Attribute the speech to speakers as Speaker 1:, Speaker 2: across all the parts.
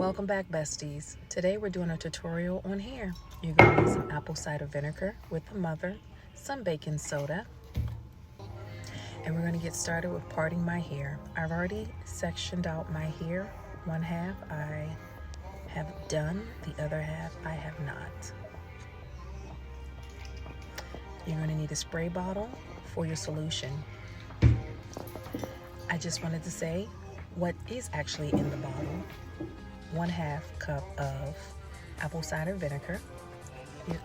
Speaker 1: Welcome back, besties. Today we're doing a tutorial on hair. You're going to need some apple cider vinegar with the mother, some baking soda, and we're going to get started with parting my hair. I've already sectioned out my hair. One half I have done, the other half I have not. You're going to need a spray bottle for your solution. I just wanted to say what is actually in the bottle. 1/2 cup of apple cider vinegar.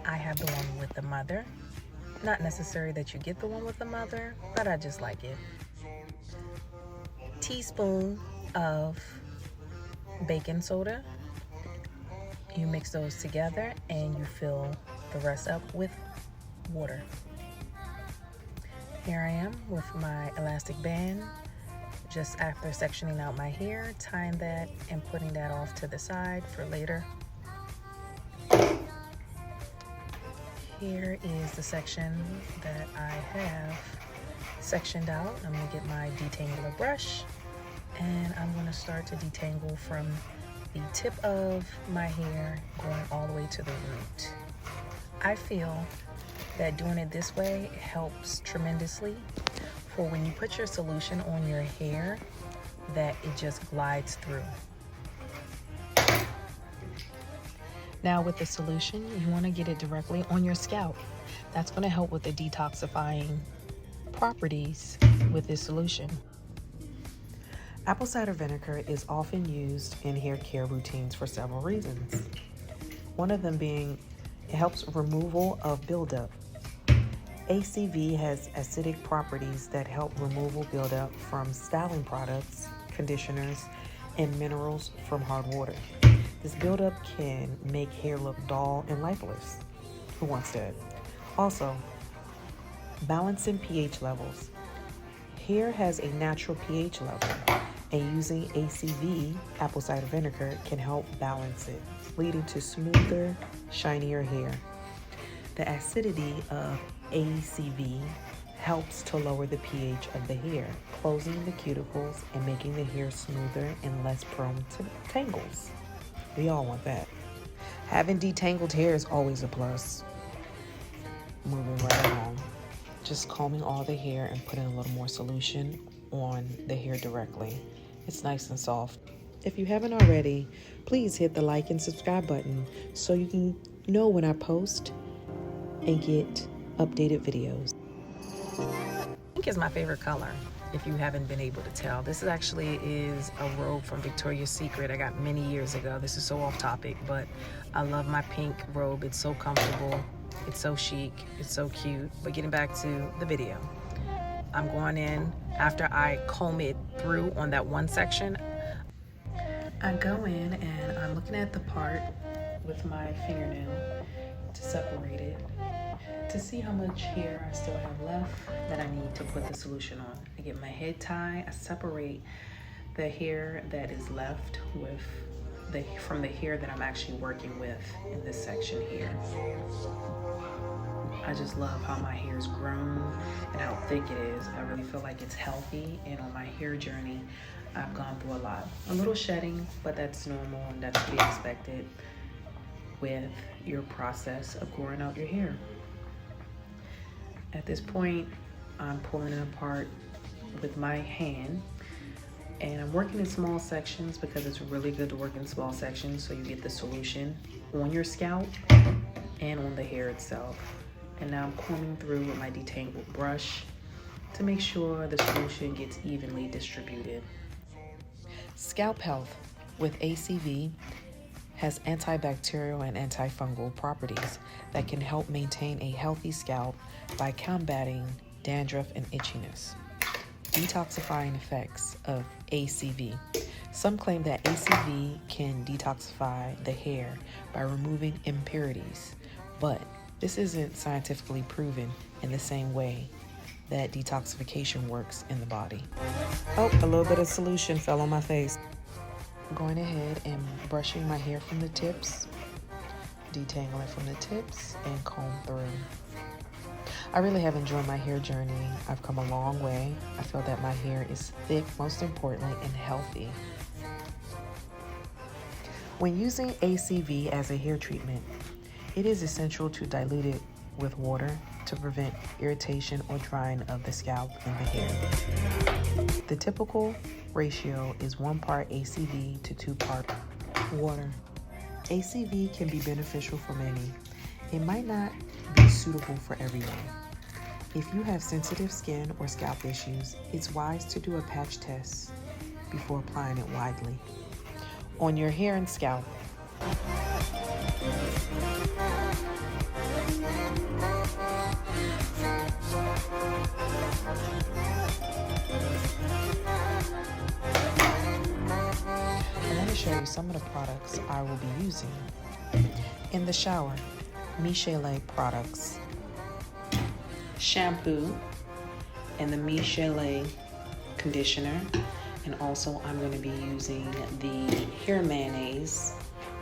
Speaker 1: I have the one with the mother. Not necessary that you get the one with the mother, but I just like it. Teaspoon of baking soda. You mix those together and you fill the rest up with water. Here I am with my elastic band. Just after sectioning out my hair, tying that and putting that off to the side for later. Here is the section that I have sectioned out. I'm going to get my detangler brush and I'm going to start to detangle from the tip of my hair going all the way to the root. I feel that doing it this way helps tremendously for when you put your solution on your hair, that it just glides through. Now with the solution, you want to get it directly on your scalp. That's going to help with the detoxifying properties with this solution. Apple cider vinegar is often used in hair care routines for several reasons. One of them being it helps removal of buildup. ACV has acidic properties that help removal buildup from styling products, conditioners, and minerals from hard water. This buildup can make hair look dull and lifeless. Who wants that? Also, balancing pH levels. Hair has a natural pH level, and using ACV, apple cider vinegar, can help balance it, leading to smoother, shinier hair. The acidity of ACV helps to lower the pH of the hair, closing the cuticles and making the hair smoother and less prone to tangles. We all want that. Having detangled hair is always a plus. Moving right along. Just combing all the hair and putting a little more solution on the hair directly. It's nice and soft. If you haven't already, please hit the like and subscribe button so you can know when I post and get updated videos. Pink is my favorite color, if you haven't been able to tell. This actually is a robe from Victoria's Secret I got many years ago. This is so off topic, but I love my pink robe. It's so comfortable, it's so chic, it's so cute. But getting back to the video, I'm going in after I comb it through on that one section. I go in and I'm looking at the part with my fingernail to separate it, to see how much hair I still have left that I need to put the solution on. I get my head tie, I separate the hair that is left from the hair that I'm actually working with in this section here. I just love how my hair's grown and how thick it is. I really feel like it's healthy, and on my hair journey, I've gone through a lot. A little shedding, but that's normal and that's to be expected with your process of growing out your hair. At this point, I'm pulling it apart with my hand, and I'm working in small sections because it's really good to work in small sections so you get the solution on your scalp and on the hair itself. And now I'm combing through with my detangled brush to make sure the solution gets evenly distributed. Scalp health with ACV has antibacterial and antifungal properties that can help maintain a healthy scalp by combating dandruff and itchiness. Detoxifying effects of ACV. Some claim that ACV can detoxify the hair by removing impurities, but this isn't scientifically proven in the same way that detoxification works in the body. Oh, a little bit of solution fell on my face. Going ahead and brushing my hair from the tips, detangling from the tips, and comb through. I really have enjoyed my hair journey. I've come a long way. I feel that my hair is thick, most importantly, and healthy. When using ACV as a hair treatment, it is essential to dilute it with water to prevent irritation or drying of the scalp and the hair. The typical ratio is 1 part ACV to 2 part water. ACV can be beneficial for many. It might not be suitable for everyone. If you have sensitive skin or scalp issues, it's wise to do a patch test before applying it widely. On your hair and scalp. I want to show you some of the products I will be using. In the shower, Michelet products, shampoo, and the Michelet conditioner. And also I'm going to be using the hair mayonnaise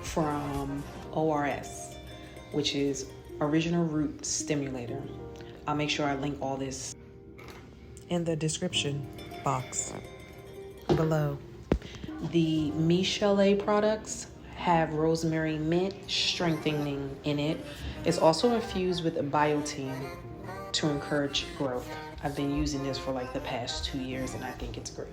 Speaker 1: from ORS, which is Original Root Stimulator. I'll make sure I link all this in the description box below. The Michelet products have rosemary mint strengthening in it. It's also infused with biotin to encourage growth. I've been using this for like the past 2 years and I think it's great.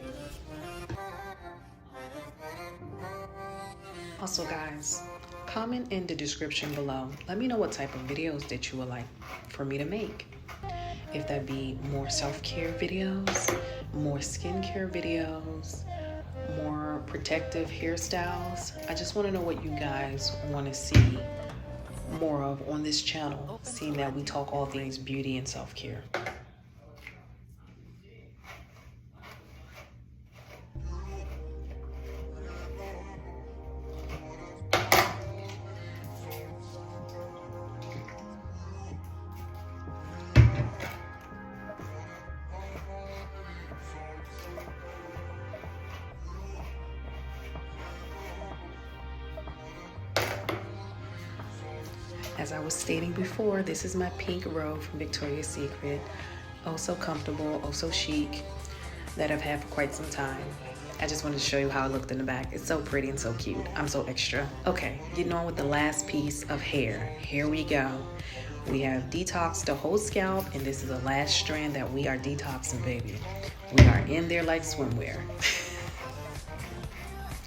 Speaker 1: Also guys, comment in the description below. Let me know what type of videos that you would like for me to make. If that be more self-care videos, more skincare videos, more protective hairstyles. I just want to know what you guys want to see more of on this channel, seeing that we talk all things beauty and self-care. As I was stating before, this is my pink robe from Victoria's Secret. Oh so comfortable, oh so chic, that I've had for quite some time. I just wanted to show you how it looked in the back. It's so pretty and so cute. I'm so extra. Okay, getting on with the last piece of hair. Here we go. We have detoxed the whole scalp, and this is the last strand that we are detoxing, baby. We are in there like swimwear.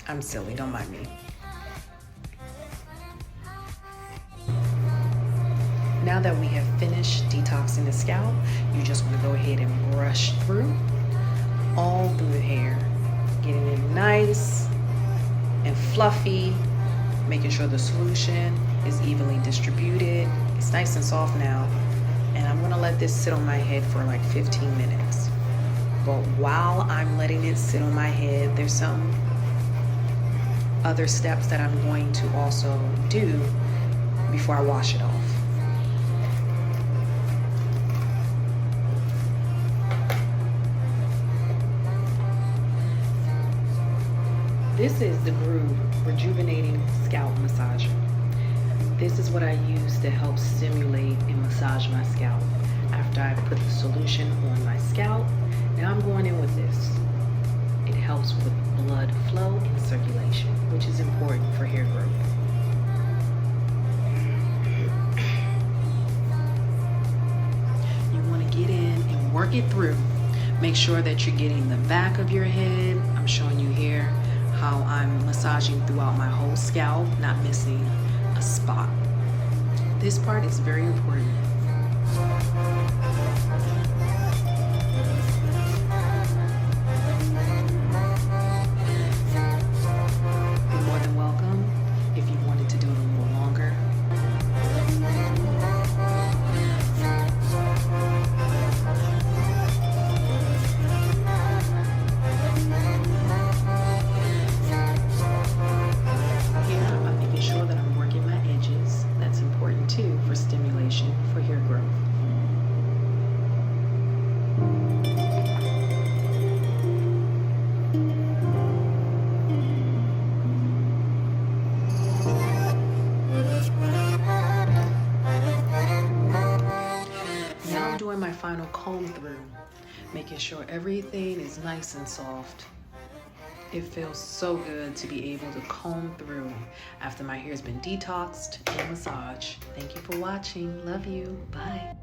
Speaker 1: I'm silly, don't mind me. Now that we have finished detoxing the scalp, you just want to go ahead and brush through, all through the hair, getting it nice and fluffy, making sure the solution is evenly distributed. It's nice and soft now, and I'm going to let this sit on my head for like 15 minutes. But while I'm letting it sit on my head, there's some other steps that I'm going to also do before I wash it off. This is the Groove Rejuvenating Scalp Massager. This is what I use to help stimulate and massage my scalp. After I put the solution on my scalp, now I'm going in with this. It helps with blood flow and circulation, which is important for hair growth. You want to get in and work it through. Make sure that you're getting the back of your head. I'm showing you here how I'm massaging throughout my whole scalp, not missing a spot. This part is very important. You're more than welcome if you wanted to do it a little longer. For stimulation for hair growth. Now I'm doing my final comb through, making sure everything is nice and soft. It feels so good to be able to comb through after my hair's been detoxed and massaged. Thank you for watching. Love you. Bye.